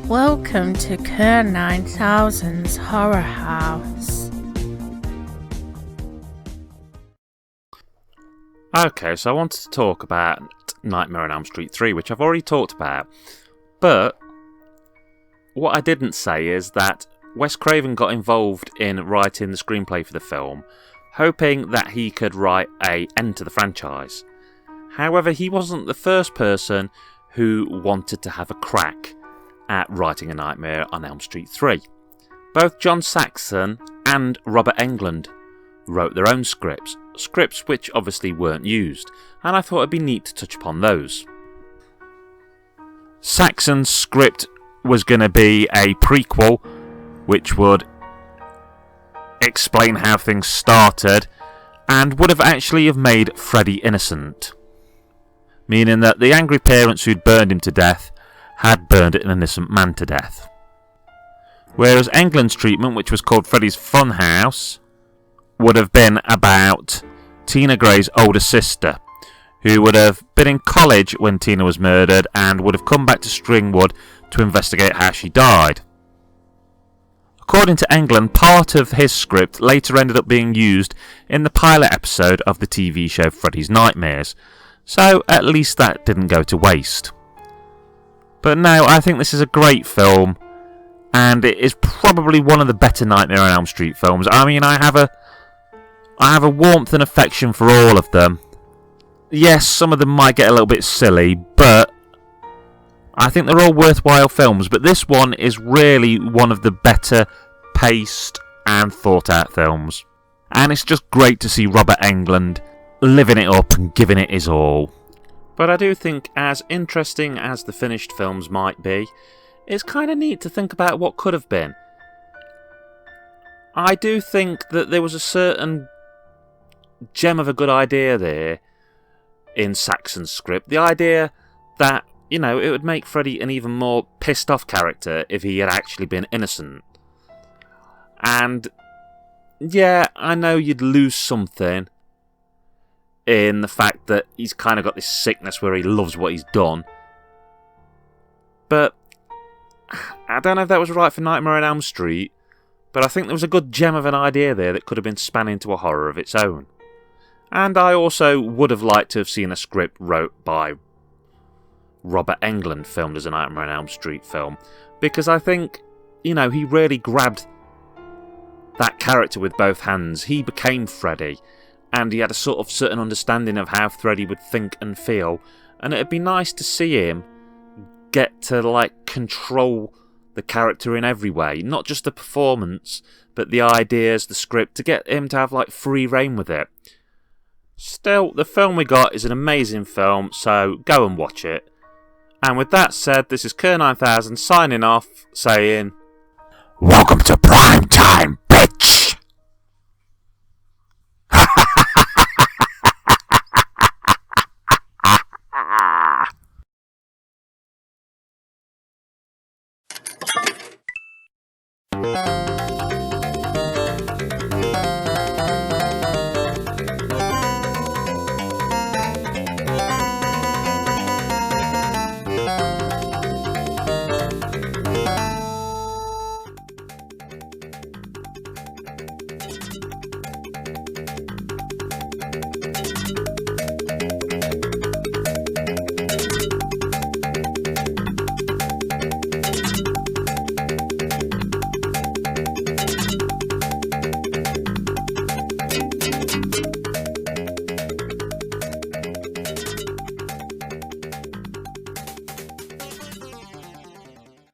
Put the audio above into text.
Welcome to Kerr 9000's Horror House. Okay, so I wanted to talk about Nightmare on Elm Street 3, which I've already talked about. But what I didn't say is that Wes Craven got involved in writing the screenplay for the film, hoping that he could write an end to the franchise. However, he wasn't the first person who wanted to have a crack at writing A Nightmare on Elm Street 3. Both John Saxon and Robert Englund wrote their own scripts which obviously weren't used, and I thought it'd be neat to touch upon those. Saxon's script was going to be a prequel which would explain how things started and would have actually made Freddy innocent, meaning that the angry parents who'd burned him to death had burned an innocent man to death. Whereas Englund's treatment, which was called Freddy's Funhouse, would have been about Tina Gray's older sister, who would have been in college when Tina was murdered and would have come back to Stringwood to investigate how she died. According to Englund, part of his script later ended up being used in the pilot episode of the TV show Freddy's Nightmares, so at least that didn't go to waste. But no, I think this is a great film, and it is probably one of the better Nightmare on Elm Street films. I mean, I have a warmth and affection for all of them. Yes, some of them might get a little bit silly, but I think they're all worthwhile films. But this one is really one of the better paced and thought out films. And it's just great to see Robert Englund living it up and giving it his all. But I do think, as interesting as the finished films might be, it's kind of neat to think about what could have been. I do think that there was a certain gem of a good idea there in Saxon's script. The idea that, it would make Freddy an even more pissed off character if he had actually been innocent. And yeah, I know you'd lose something in the fact that he's kind of got this sickness where he loves what he's done. But I don't know if that was right for Nightmare on Elm Street, but I think there was a good gem of an idea there that could have been spun into a horror of its own. And I also would have liked to have seen a script wrote by Robert Englund filmed as a Nightmare on Elm Street film, because I think, he really grabbed that character with both hands. He became Freddy, and he had a sort of certain understanding of how Freddy would think and feel, and it'd be nice to see him get to, control the character in every way, not just the performance, but the ideas, the script, to get him to have, free reign with it. Still, the film we got is an amazing film, so go and watch it. And with that said, this is Kerr 9000 signing off, saying, welcome to prime time, bitch!